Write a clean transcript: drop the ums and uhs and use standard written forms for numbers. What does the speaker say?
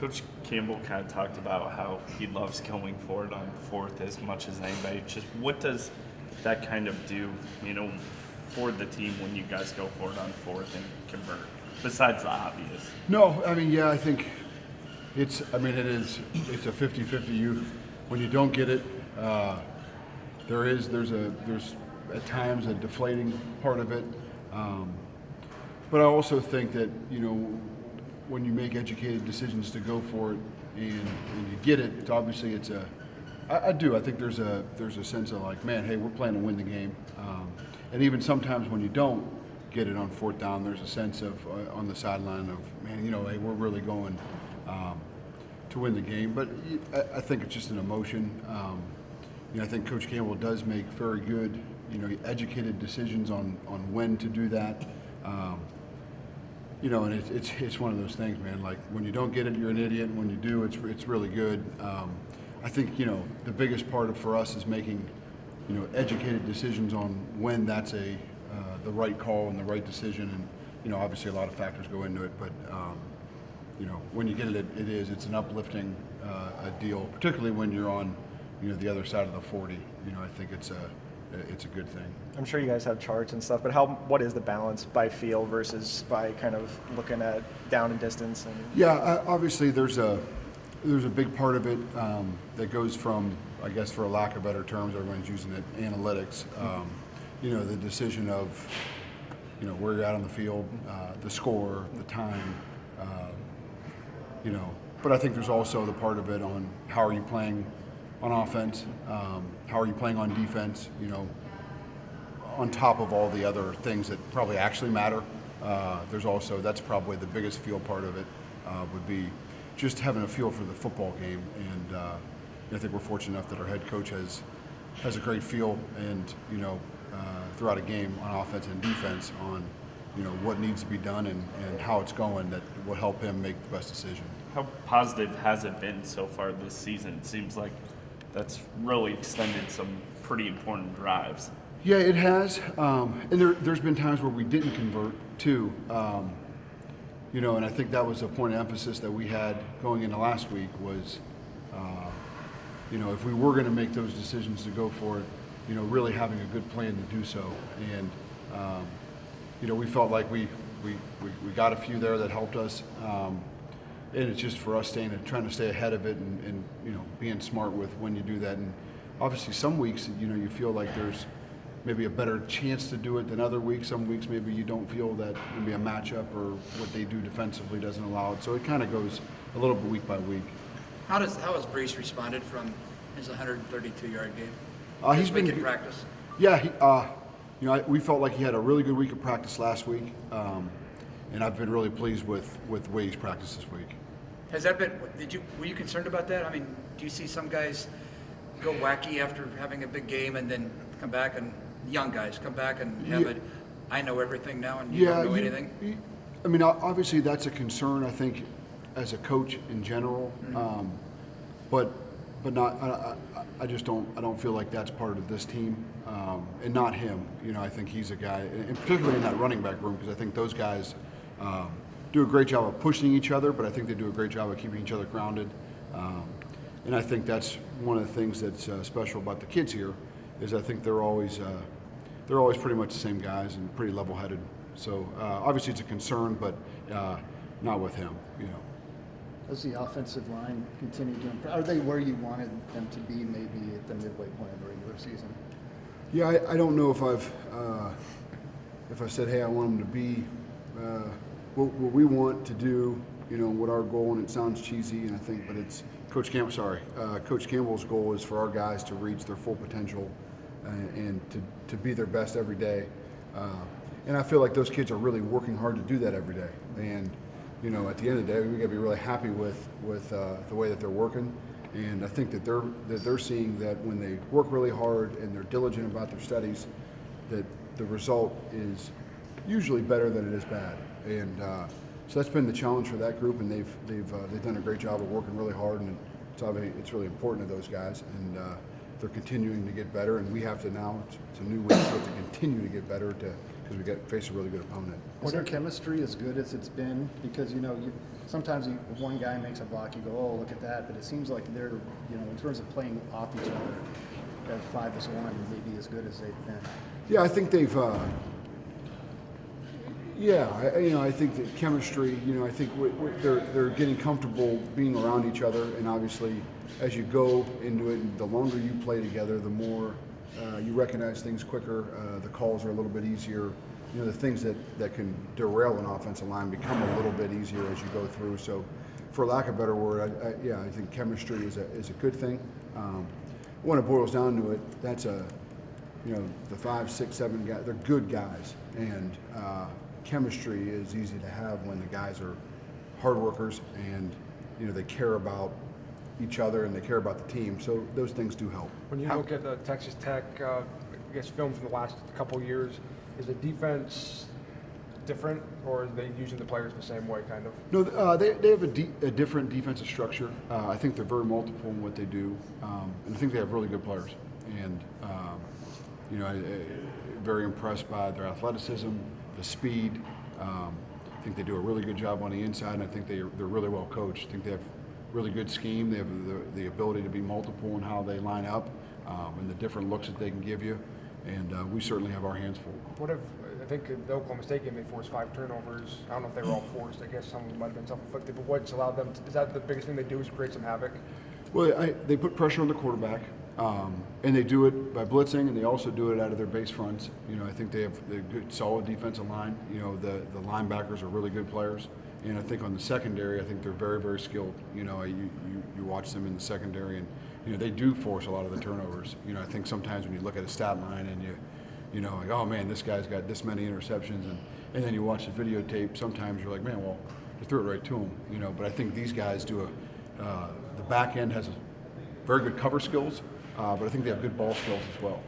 Coach Campbell kind of talked about how he loves going for it on fourth as much as anybody. Just what does that kind of do, for the team when you guys go for it on fourth and convert, besides the obvious? No, I mean, yeah, I think it's a 50-50. When you don't get it, there's at times a deflating part of it. But I also think that, when you make educated decisions to go for it and you get it, I think there's a sense of like, man, hey, we're playing to win the game. And even sometimes when you don't get it on fourth down, there's a sense of on the sideline of, man, hey, we're really going to win the game. But I think it's just an emotion. I think Coach Campbell does make very good, educated decisions on when to do that. And it's one of those things, man. Like when you don't get it, you're an idiot. And when you do, it's really good. I think the biggest part for us is making educated decisions on when that's the right call and the right decision. And obviously a lot of factors go into it, but when you get it, it's an uplifting a deal, particularly when you're on the other side of the 40. I think it's a good thing. I'm sure you guys have charts and stuff, but what is the balance by feel versus by kind of looking at down and distance? Yeah, obviously there's a big part of it that goes from, I guess for a lack of better terms, everyone's using it, analytics. The decision of where you're at on the field, the score, the time. But I think there's also the part of it on how are you playing on offense, how are you playing on defense, on top of all the other things that probably actually matter. That's probably the biggest feel part of it, would be just having a feel for the football game. And I think we're fortunate enough that our head coach has a great feel and, throughout a game on offense and defense on, what needs to be done and how it's going that will help him make the best decision. How positive has it been so far this season? It seems like that's really extended some pretty important drives. Yeah, it has. And there's been times where we didn't convert too. And I think that was a point of emphasis that we had going into last week was, if we were going to make those decisions to go for it, really having a good plan to do so. And, we felt like we got a few there that helped us. And it's just for us trying to stay ahead of it and being smart with when you do that. And obviously some weeks, you feel like there's maybe a better chance to do it than other weeks. Some weeks maybe you don't feel that maybe a matchup or what they do defensively doesn't allow it. So it kind of goes a little bit week by week. How has Brees responded from his 132-yard game? He's been in practice. Yeah, we felt like he had a really good week of practice last week, and I've been really pleased with the way he's practiced this week. Has that been? Were you concerned about that? I mean, do you see some guys go wacky after having a big game and then come back, and young guys come back and have it? I know everything now, and you don't know anything. I mean, obviously that's a concern. I think as a coach in general, but not. I just don't. I don't feel like that's part of this team, and not him. I think he's a guy, and particularly in that running back room, because I think those guys do a great job of pushing each other, but I think they do a great job of keeping each other grounded. And I think that's one of the things that's special about the kids here, is I think they're always pretty much the same guys and pretty level-headed. So obviously it's a concern, but not with him. Does the offensive line continue to improve? Are they where you wanted them to be maybe at the midway point of the regular season? Yeah, I don't know if I said, hey, I want them to be what we want to do, what our goal, and it sounds cheesy, and I think, but it's Coach Campbell's goal is for our guys to reach their full potential and to be their best every day. And I feel like those kids are really working hard to do that every day. And at the end of the day, we got to be really happy with the way that they're working. And I think that they're seeing that when they work really hard and they're diligent about their studies, that the result is usually better than it is bad. And so that's been the challenge for that group, and they've done a great job of working really hard, and it's really important to those guys, and they're continuing to get better, and we have to now. It's a new week, we have to continue to get better because because we face a really good opponent. Is their chemistry as good as it's been? Because sometimes if one guy makes a block, you go, oh, look at that. But it seems like they're, in terms of playing off each other, that 5-1 maybe as good as they've been. Yeah, I think they've. I think that chemistry. I think they're getting comfortable being around each other, and obviously, as you go into it, the longer you play together, the more you recognize things quicker. The calls are a little bit easier. The things that can derail an offensive line become a little bit easier as you go through. So, for lack of a better word, I think chemistry is a good thing. When it boils down to it, that's the 5, 6, 7 guys. They're good guys, and chemistry is easy to have when the guys are hard workers and they care about each other and they care about the team. So those things do help. When you look at the Texas Tech, film from the last couple of years, is the defense different, or are they using the players the same way, kind of? No, they have a different defensive structure. I think they're very multiple in what they do, and I think they have really good players. And very impressed by their athleticism, the speed. I think they do a really good job on the inside, and I think they're really well coached. I think they have really good scheme. They have the ability to be multiple in how they line up, and the different looks that they can give you. And we certainly have our hands full. I think the Oklahoma State game, they forced 5 turnovers. I don't know if they were all forced. I guess some of them might have been self-inflicted. But what's allowed them is that the biggest thing they do is create some havoc? Well, they put pressure on the quarterback, and they do it by blitzing, and they also do it out of their base fronts. I think they have a good, solid defensive line. The linebackers are really good players. And I think on the secondary, I think they're very, very skilled. You watch them in the secondary, and they do force a lot of the turnovers. I think sometimes when you look at a stat line and like, oh man, this guy's got this many interceptions, and then you watch the videotape, sometimes you're like, man, well, they threw it right to him. But I think these guys do the back end has very good cover skills, but I think they have good ball skills as well.